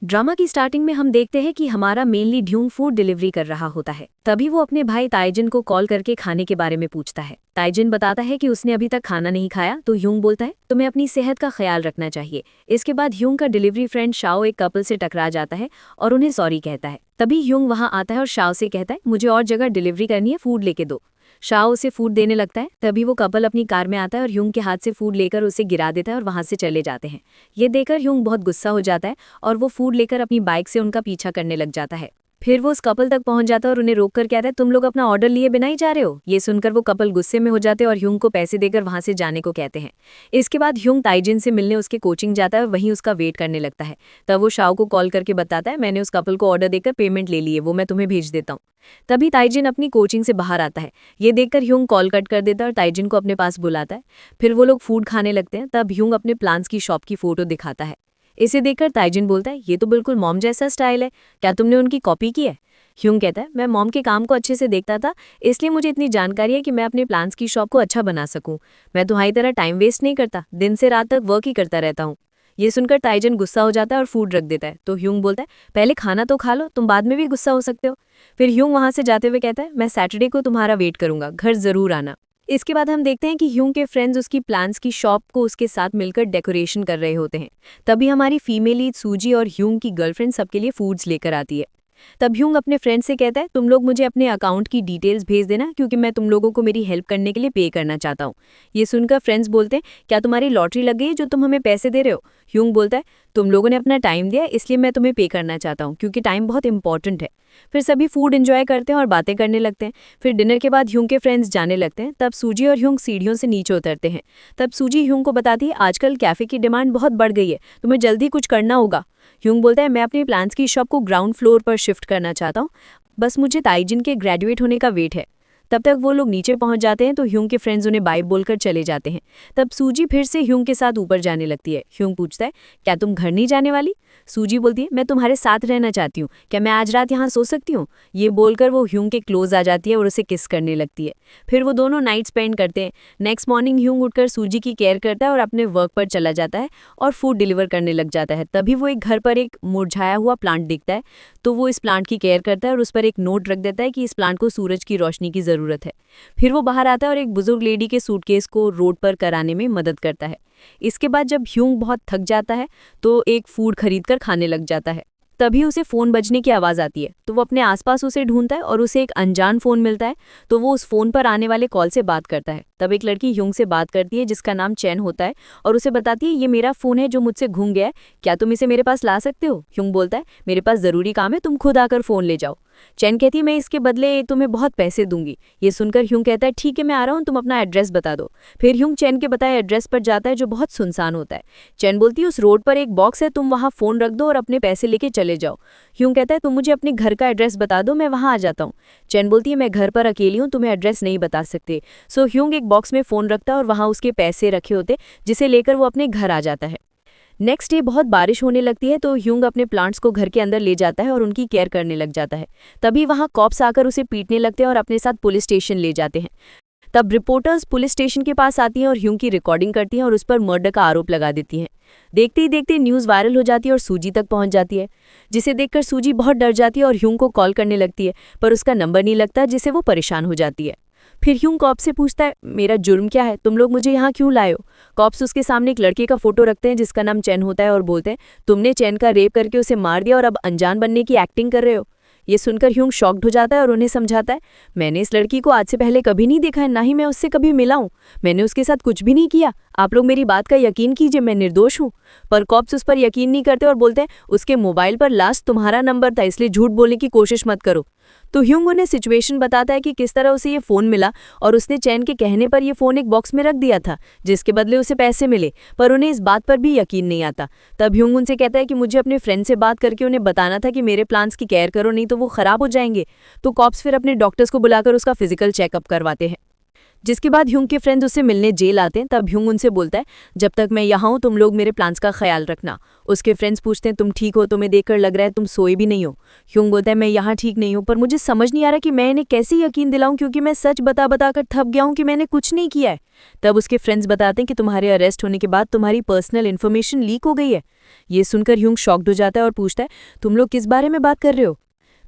Drama की starting में हम देखते हैं कि हमारा मेनली ड्यूंग फूड डिलीवरी कर रहा होता है। तभी वो अपने भाई ताइजिन को कॉल करके खाने के बारे में पूछता है। ताइजिन बताता है कि उसने अभी तक खाना नहीं खाया, तो ह्यूंग बोलता है तुम्हें अपनी सेहत का ख्याल रखना चाहिए। इसके बाद ह्यूंग का डिलीवरी फ्रेंड शाओ एक कपल से टकरा जाता है और उन्हें सॉरी कहता है। तभी ह्यूंग वहां आता है और शाओ से कहता है मुझे और जगह डिलीवरी करनी है, फूड लेके दो। शाओ उसे फूड देने लगता है। तभी वो कपल अपनी कार में आता है और ह्यूंग के हाथ से फूड लेकर उसे गिरा देता है और वहां से चले जाते हैं। ये देखकर ह्यूंग बहुत गुस्सा हो जाता है और वो फूड लेकर अपनी बाइक से उनका पीछा करने लग जाता है। फिर वो उस कपल तक पहुंच जाता है और उन्हें रोककर कहता है तुम लोग अपना ऑर्डर लिए बिना ही जा रहे हो। ये सुनकर वो कपल गुस्से में हो जाते हैं और ह्यूंग को पैसे देकर वहां से जाने को कहते हैं। इसके बाद ह्यूंग ताइजिन से मिलने उसके कोचिंग जाता है और वहीं उसका वेट करने लगता है। तब वो शाओ को कॉल करके बताता है मैंने उस कपल को ऑर्डर देकर पेमेंट ले ली है, वो मैं तुम्हें भेज देता हूँ। तभी ताइजिन अपनी कोचिंग से बाहर आता है। ये देखकर ह्यूंग कॉल कट कर देता है और ताइजिन को अपने पास बुलाता है। फिर वो लोग फूड खाने लगते हैं। तब ह्यूंग अपने प्लान्स की शॉप की फोटो दिखाता है। इसे देखकर ताइजिन बोलता है ये तो बिल्कुल मॉम जैसा स्टाइल है, क्या तुमने उनकी कॉपी की है? ह्यूंग कहता है मैं मॉम के काम को अच्छे से देखता था, इसलिए मुझे इतनी जानकारी है कि मैं अपने प्लान्स की शॉप को अच्छा बना सकूं। मैं तुम्हारी तरह टाइम वेस्ट नहीं करता, दिन से रात तक वर्क ही करता रहता हूँ। ये सुनकर ताइजिन गुस्सा हो जाता है और फूड रख देता है। तो ह्यूंग बोलता है पहले खाना तो खा लो, तुम बाद में भी गुस्सा हो सकते हो। फिर ह्यूंग वहां से जाते हुए कहता है मैं सैटरडे को तुम्हारा वेट करूंगा, घर जरूर आना। इसके बाद हम देखते हैं कि ह्यूंग के फ्रेंड्स उसकी प्लान्स की शॉप को उसके साथ मिलकर डेकोरेशन कर रहे होते हैं। तभी हमारी फीमेल लीड सूजी और ह्यूंग की गर्लफ्रेंड सबके लिए फूड्स लेकर आती है। तब ह्यूंग अपने फ्रेंड से कहता है तुम लोग मुझे अपने अकाउंट की डिटेल्स भेज देना, क्योंकि मैं तुम लोगों को मेरी हेल्प करने के लिए पे करना चाहता हूँ। ये सुनकर फ्रेंड्स बोलते हैं क्या तुम्हारी लॉटरी लग गई है जो तुम हमें पैसे दे रहे हो? ह्यूंग बोलता है तुम लोगों ने अपना टाइम दिया, इसलिए मैं तुम्हें पे करना चाहता हूँ, क्योंकि टाइम बहुत इंपॉर्टेंट है। फिर सभी फूड एंजॉय करते हैं और बातें करने लगते हैं। फिर डिनर के बाद ह्यूंग के फ्रेंड्स जाने लगते हैं। तब सूजी और ह्यूंग सीढ़ियों से नीचे उतरते हैं। तब सूजी ह्यूंग को बताती है आजकल कैफे की डिमांड बहुत बढ़ गई है, तुम्हें जल्दी कुछ करना होगा। ह्यूंग बोलता है मैं अपनी प्लान्स की शॉप को ग्राउंड फ्लोर पर शिफ्ट करना चाहता हूँ, बस मुझे ताइजिन के ग्रेजुएट होने का वेट है। तब तक वो लोग नीचे पहुंच जाते हैं तो ह्यूंग के फ्रेंड्स उन्हें बाय बोलकर चले जाते हैं। तब सूजी फिर से ह्यूंग के साथ ऊपर जाने लगती है। ह्यूंग पूछता है क्या तुम घर नहीं जाने वाली? सूजी बोलती है मैं तुम्हारे साथ रहना चाहती हूँ, क्या मैं आज रात यहाँ सो सकती हूँ? ये बोलकर वो ह्यूंग के क्लोज आ जाती है और उसे किस करने लगती है। फिर वो दोनों नाइट स्पेंड करते हैं। नेक्स्ट मॉर्निंग ह्यूंग उठकर सूजी की केयर करता है और अपने वर्क पर चला जाता है और फूड डिलीवर करने लग जाता है। तभी वो एक घर पर एक मुरझाया हुआ प्लांट दिखता है, तो वो इस प्लांट की केयर करता है और उस पर एक नोट रख देता है कि इस प्लांट को सूरज की रोशनी की ज़रूरत है। फिर वो बाहर आता है और एक बुजुर्ग लेडी के सूटकेस को रोड पर कराने में मदद करता है। इसके बाद जब ह्यूंग बहुत थक जाता है तो एक फूड खरीदकर खाने लग जाता है। तभी उसे फ़ोन बजने की आवाज़ आती है, तो वो अपने आसपास उसे ढूंढता है और उसे एक अनजान फ़ोन मिलता है। तो वो उस फ़ोन पर आने वाले कॉल से बात करता है। तब एक लड़की ह्यूंग से बात करती है जिसका नाम चैन होता है और उसे बताती है ये मेरा फ़ोन है जो मुझसे घूम गया है, क्या तुम इसे मेरे पास ला सकते हो? ह्यूंग बोलता है मेरे पास ज़रूरी काम है, तुम खुद आकर फ़ोन ले जाओ। चैन कहती है मैं इसके बदले तुम्हें बहुत पैसे दूंगी। ये सुनकर ह्यूंग कहता है ठीक है मैं आ रहा हूँ, तुम अपना एड्रेस बता दो। फिर ह्यूंग चैन के बताए एड्रेस पर जाता है जो बहुत सुनसान होता है। चैन बोलती है उस रोड पर एक बॉक्स है, तुम वहाँ फ़ोन रख दो और अपने पैसे लेके चले जाओ। ह्यूंग कहता है तुम मुझे अपने घर का एड्रेस बता दो, मैं वहाँ आ जाता हूँ। चैन बोलती है मैं घर पर अकेली हूँ, तुम्हें एड्रेस नहीं बता सकते। सो ह्यूंग एक बॉक्स में फ़ोन रखता है और वहाँ उसके पैसे रखे होते, जिसे लेकर वो अपने घर आ जाता है। नेक्स्ट डे बहुत बारिश होने लगती है तो ह्यूंग अपने प्लांट्स को घर के अंदर ले जाता है और उनकी केयर करने लग जाता है। तभी वहां कॉप्स आकर उसे पीटने लगते हैं और अपने साथ पुलिस स्टेशन ले जाते हैं। तब रिपोर्टर्स पुलिस स्टेशन के पास आती हैं और ह्यूंग की रिकॉर्डिंग करती हैं और उस पर मर्डर का आरोप लगा देती हैं। देखते ही देखते न्यूज़ वायरल हो जाती है और सूजी तक पहुंच जाती है, जिसे देखकर सूजी बहुत डर जाती है और ह्यूंग को कॉल करने लगती है, पर उसका नंबर नहीं लगता, जिससे वो परेशान हो जाती है। फिर ह्यूंग कॉप्स से पूछता है मेरा जुर्म क्या है, तुम लोग मुझे यहाँ क्यों लाए हो? कॉप्स उसके सामने एक लड़के का फोटो रखते हैं जिसका नाम चैन होता है और बोलते हैं तुमने चैन का रेप करके उसे मार दिया और अब अनजान बनने की एक्टिंग कर रहे हो। ये सुनकर ह्यूंग शॉक्ड हो जाता है और उन्हें समझाता है मैंने इस लड़की को आज से पहले कभी नहीं देखा है, ना ही मैं उससे कभी मिला हूँ, मैंने उसके साथ कुछ भी नहीं किया, आप लोग मेरी बात का यकीन कीजिए, मैं निर्दोष हूँ। पर कॉप्स उस पर यकीन नहीं करते और बोलते हैं उसके मोबाइल पर लास्ट तुम्हारा नंबर था, इसलिए झूठ बोलने की कोशिश मत करो। तो ह्यूंग उन्हें सिचुएशन बताता है कि किस तरह उसे ये फ़ोन मिला और उसने चैन के कहने पर ये फ़ोन एक बॉक्स में रख दिया था जिसके बदले उसे पैसे मिले, पर उन्हें इस बात पर भी यकीन नहीं आता। तब ह्यूंग उनसे कहता है कि मुझे अपने फ्रेंड से बात करके उन्हें बताना था कि मेरे प्लान्स की केयर करो, नहीं तो वो ख़राब हो जाएंगे। तो कॉप्स फिर अपने डॉक्टर्स को बुलाकर उसका फिजिकल चेकअप करवाते हैं। जिसके बाद ह्यूंग के फ्रेंड्स उससे मिलने जेल आते हैं। तब ह्यूंग उनसे बोलता है, जब तक मैं यहाँ हूँ तुम लोग मेरे प्लान्स का ख्याल रखना। उसके फ्रेंड्स पूछते हैं, तुम ठीक हो? तुम्हें देखकर लग रहा है तुम सोए भी नहीं हो। ह्यूंग बोलता है, मैं यहाँ ठीक नहीं हूँ, पर मुझे समझ नहीं आ रहा कि मैं इन्हें कैसे यकीन दिलाऊं, क्योंकि मैं सच बता बताकर थक गया हूँ कि मैंने कुछ नहीं किया है। तब उसके फ्रेंड्स बताते हैं कि तुम्हारे अरेस्ट होने के बाद तुम्हारी पर्सनल इन्फॉर्मेशन लीक हो गई है। ये सुनकर ह्यूंग शॉक्ड हो जाता है और पूछता है, तुम लोग किस बारे में बात कर रहे हो?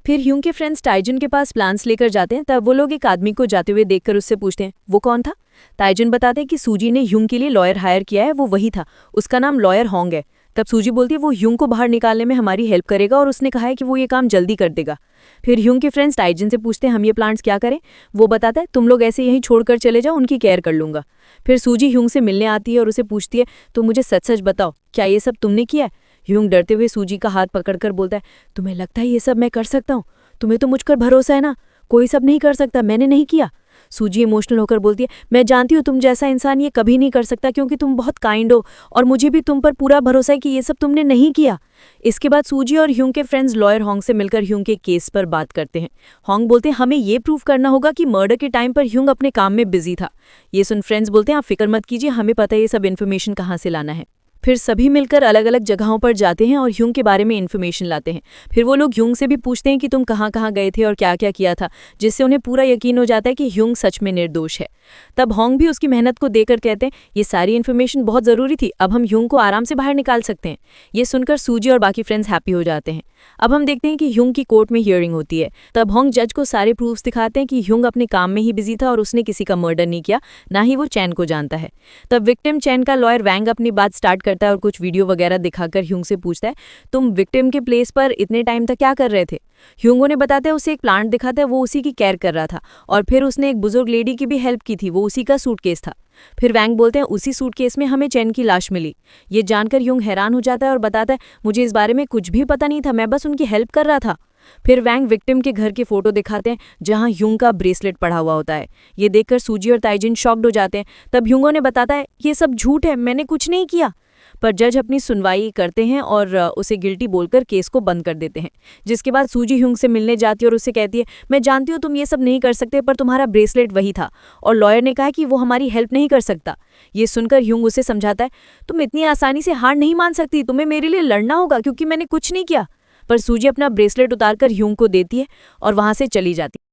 फिर ह्यूंग के फ्रेंड्स ताइजुन के पास प्लान्स लेकर जाते हैं। तब वो लोग एक आदमी को जाते हुए देखकर उससे पूछते हैं, वो कौन था? ताइजुन बताते हैं कि सूजी ने ह्यूंग के लिए लॉयर हायर किया है, वो वही था, उसका नाम लॉयर होंग है। तब सूजी बोलती है, वो ह्यूंग को बाहर निकालने में हमारी हेल्प करेगा और उसने कहा है कि वो ये काम जल्दी कर देगा। फिर ह्यूंग के फ्रेंड्स ताइजुन से पूछते हैं, हम ये प्लान्स क्या करें? वो बताता है, तुम लोग ऐसे यहीं छोड़कर चले जाओ, उनकी केयर कर लूंगा। फिर सूजी ह्यूंग से मिलने आती है और उसे पूछती है, तो मुझे सच सच बताओ, क्या ये सब तुमने किया है? ह्यूंग डरते हुए सूजी का हाथ पकड़कर बोलता है, तुम्हें लगता है ये सब मैं कर सकता हूँ? तुम्हें तो मुझ पर भरोसा है ना? कोई सब नहीं कर सकता, मैंने नहीं किया। सूजी इमोशनल होकर बोलती है, मैं जानती हूँ तुम जैसा इंसान ये कभी नहीं कर सकता, क्योंकि तुम बहुत काइंड हो और मुझे भी तुम पर पूरा भरोसा है कि ये सब तुमने नहीं किया। इसके बाद सूजी और ह्यूंग के फ्रेंड्स लॉयर होंग से मिलकर ह्यूंग के केस पर बात करते हैं। होंग बोलते हैं, हमें ये प्रूव करना होगा कि मर्डर के टाइम पर ह्यूंग अपने काम में बिजी था। ये सुन फ्रेंड्स बोलते हैं, आप फिक्र मत कीजिए, हमें पता है ये सब इन्फॉर्मेशन कहाँ से लाना है। फिर सभी मिलकर अलग अलग जगहों पर जाते हैं और ह्यूंग के बारे में इन्फॉर्मेशन लाते हैं। फिर वो लोग ह्यूंग से भी पूछते हैं कि तुम कहाँ कहाँ गए थे और क्या क्या किया था, जिससे उन्हें पूरा यकीन हो जाता है कि ह्यूंग सच में निर्दोष है। तब होंग भी उसकी मेहनत को देकर कहते हैं, ये सारी इन्फॉर्मेशन बहुत ज़रूरी थी, अब हम ह्यूंग को आराम से बाहर निकाल सकते हैं। ये सुनकर सूजी और बाकी फ्रेंड्स हैप्पी हो जाते हैं। अब हम देखते हैं कि ह्यूंग की कोर्ट में हियरिंग होती है। तब होंग जज को सारे प्रूफ्स दिखाते हैं कि ह्यूंग अपने काम में ही बिजी था और उसने किसी का मर्डर नहीं किया, ना ही वो चैन को जानता है। तब विक्टिम चैन का लॉयर वैंग अपनी बात स्टार्ट करता है और कुछ वीडियो वगैरह दिखाकर ह्यूंग से पूछता है, तुम विक्टिम के प्लेस पर इतने टाइम तक क्या कर रहे थे? ह्यूंग ने बताता है, उसे एक प्लांट दिखाता है, वो उसी की केयर कर रहा था और फिर उसने एक बुजुर्ग लेडी की भी हेल्प की थी, वो उसी का सूटकेस था। फिर वैंग बोलते हैं, उसी सूटकेस में हमें चैन की लाश मिली। ये जानकर ह्यूंग हैरान हो जाता है और बताता है, मुझे इस बारे में कुछ भी पता नहीं था, मैं बस उनकी हेल्प कर रहा था। फिर वैंग विक्टिम के घर की फोटो दिखाते हैं जहां ह्यूंग का ब्रेसलेट पड़ा हुआ होता है। ये देखकर सूजी और ताइजिन शॉक्ड हो जाते हैं। तब ह्यूंग ने बताता है, ये सब झूठ है, मैंने कुछ नहीं किया। पर जज अपनी सुनवाई करते हैं और उसे गिल्टी बोलकर केस को बंद कर देते हैं। जिसके बाद सूजी ह्यूंग से मिलने जाती है और उससे कहती है, मैं जानती हूँ तुम ये सब नहीं कर सकते, पर तुम्हारा ब्रेसलेट वही था और लॉयर ने कहा कि वो हमारी हेल्प नहीं कर सकता। ये सुनकर ह्यूंग उसे समझाता है, तुम इतनी आसानी से हार नहीं मान सकती, तुम्हें मेरे लिए लड़ना होगा, क्योंकि मैंने कुछ नहीं किया। पर सूजी अपना ब्रेसलेट उतारकर ह्यूंग को देती है और वहां से चली जाती है।